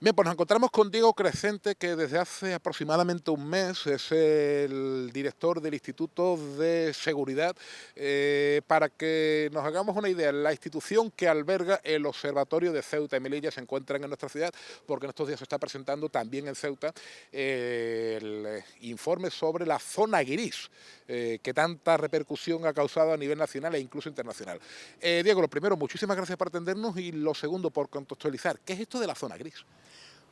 Bien, pues nos encontramos con Diego Crescente, que desde hace aproximadamente un mes es el director del Instituto de Seguridad. Para que nos hagamos una idea, la institución que alberga el Observatorio de Ceuta y Melilla se encuentra en nuestra ciudad, porque en estos días se está presentando también en Ceuta el informe sobre la zona gris, que tanta repercusión ha causado a nivel nacional e incluso internacional. Diego, lo primero, muchísimas gracias por atendernos, y lo segundo, por contextualizar, ¿qué es esto de la zona gris?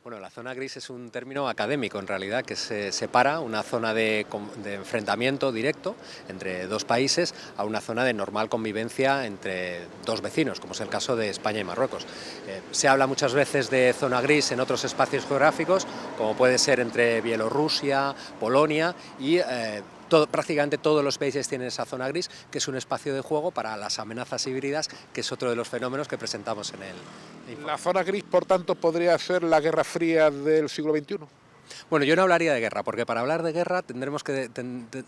Bueno, la zona gris es un término académico en realidad que se separa una zona de enfrentamiento directo entre dos países a una zona de normal convivencia entre dos vecinos, como es el caso de España y Marruecos. Se habla muchas veces de zona gris en otros espacios geográficos, como puede ser entre Bielorrusia, Polonia y prácticamente todos los países tienen esa zona gris, que es un espacio de juego para las amenazas híbridas, que es otro de los fenómenos que presentamos en el informe. La zona gris, por tanto, podría ser la Guerra Fría del siglo XXI. Bueno, yo no hablaría de guerra, porque para hablar de guerra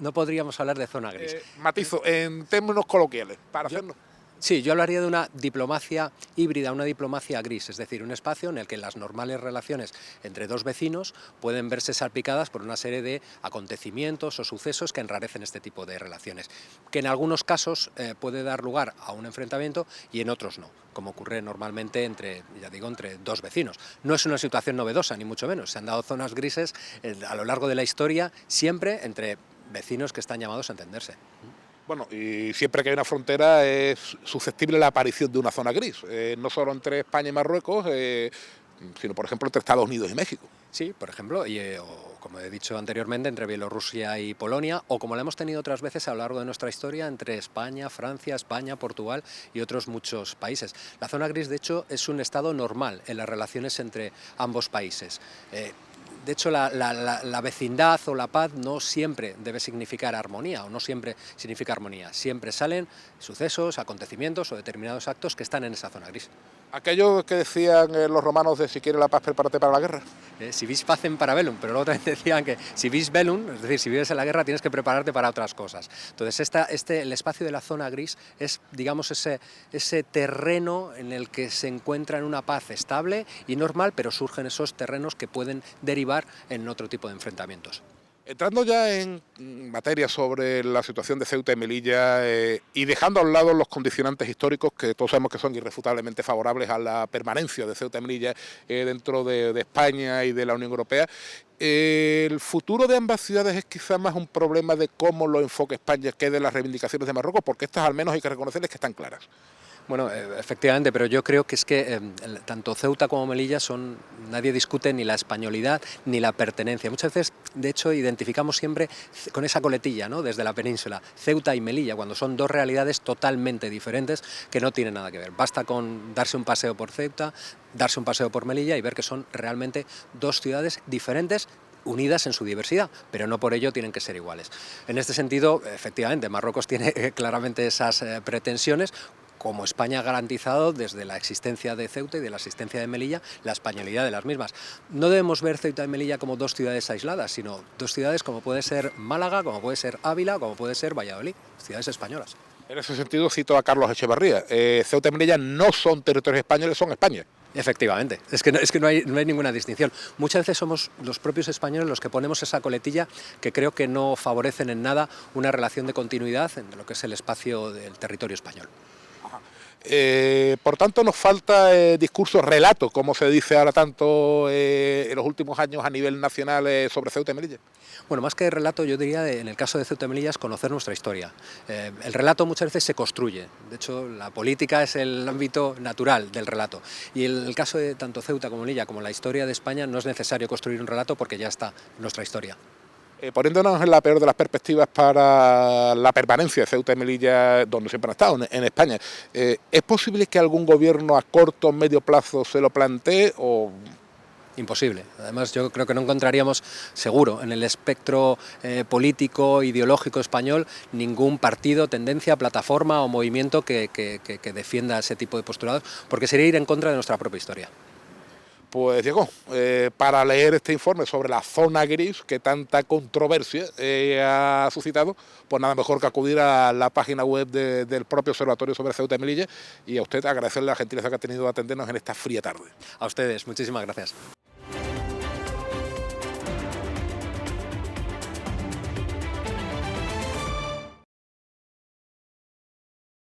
no podríamos hablar de zona gris. Matizo, en términos coloquiales, para hacernos. Sí, yo hablaría de una diplomacia híbrida, una diplomacia gris, es decir, un espacio en el que las normales relaciones entre dos vecinos pueden verse salpicadas por una serie de acontecimientos o sucesos que enrarecen este tipo de relaciones, que en algunos casos puede dar lugar a un enfrentamiento y en otros no, como ocurre normalmente entre dos vecinos. No es una situación novedosa, ni mucho menos, se han dado zonas grises a lo largo de la historia, siempre entre vecinos que están llamados a entenderse. Bueno, y siempre que hay una frontera es susceptible la aparición de una zona gris, no solo entre España y Marruecos, sino, por ejemplo, entre Estados Unidos y México. Sí, por ejemplo, o como he dicho anteriormente, entre Bielorrusia y Polonia, o como la hemos tenido otras veces a lo largo de nuestra historia, entre España, Francia, España, Portugal y otros muchos países. La zona gris, de hecho, es un estado normal en las relaciones entre ambos países. De hecho, la vecindad o la paz no siempre debe significar armonía, o no siempre significa armonía. Siempre salen sucesos, acontecimientos o determinados actos que están en esa zona gris. Aquello que decían los romanos de si quieres la paz, prepárate para la guerra. Si vis pacem para bellum, pero luego también decían que si vis bellum, es decir, si vives en la guerra tienes que prepararte para otras cosas. Entonces el espacio de la zona gris es, digamos, ese terreno en el que se encuentra en una paz estable y normal, pero surgen esos terrenos que pueden derivar en otro tipo de enfrentamientos. Entrando ya en materia sobre la situación de Ceuta y Melilla, y dejando a un lado los condicionantes históricos que todos sabemos que son irrefutablemente favorables a la permanencia de Ceuta y Melilla dentro de España y de la Unión Europea, el futuro de ambas ciudades es quizás más un problema de cómo lo enfoque España que de las reivindicaciones de Marruecos, porque estas al menos hay que reconocerles que están claras. Bueno, efectivamente, pero yo creo que es que tanto Ceuta como Melilla nadie discute ni la españolidad ni la pertenencia. Muchas veces, de hecho, identificamos siempre con esa coletilla, ¿no?, desde la península, Ceuta y Melilla, cuando son dos realidades totalmente diferentes que no tienen nada que ver. Basta con darse un paseo por Ceuta, darse un paseo por Melilla y ver que son realmente dos ciudades diferentes, unidas en su diversidad, pero no por ello tienen que ser iguales. En este sentido, efectivamente, Marruecos tiene claramente esas pretensiones, como España ha garantizado desde la existencia de Ceuta y de la existencia de Melilla la españolidad de las mismas. No debemos ver Ceuta y Melilla como dos ciudades aisladas, sino dos ciudades como puede ser Málaga, como puede ser Ávila, como puede ser Valladolid, ciudades españolas. En ese sentido cito a Carlos Echevarría, Ceuta y Melilla no son territorios españoles, son España. Efectivamente, es que no hay ninguna distinción. Muchas veces somos los propios españoles los que ponemos esa coletilla que creo que no favorecen en nada una relación de continuidad en lo que es el espacio del territorio español. Por tanto, nos falta discurso relato, como se dice ahora tanto en los últimos años a nivel nacional sobre Ceuta y Melilla. Bueno, más que relato, yo diría, en el caso de Ceuta y Melilla, es conocer nuestra historia. El relato muchas veces se construye. De hecho, la política es el ámbito natural del relato. Y en el caso de tanto Ceuta como Melilla, como la historia de España, no es necesario construir un relato porque ya está nuestra historia. Poniéndonos en la peor de las perspectivas para la permanencia de Ceuta y Melilla, donde siempre han estado, en España, ¿es posible que algún gobierno a corto o medio plazo se lo plantee o...? Imposible. Además, yo creo que no encontraríamos, seguro, en el espectro político, ideológico español, ningún partido, tendencia, plataforma o movimiento que defienda ese tipo de postulados, porque sería ir en contra de nuestra propia historia. Pues Diego, para leer este informe sobre la zona gris que tanta controversia ha suscitado, pues nada mejor que acudir a la página web del propio Observatorio sobre Ceuta y Melilla, y a usted agradecerle la gentileza que ha tenido de atendernos en esta fría tarde. A ustedes, muchísimas gracias.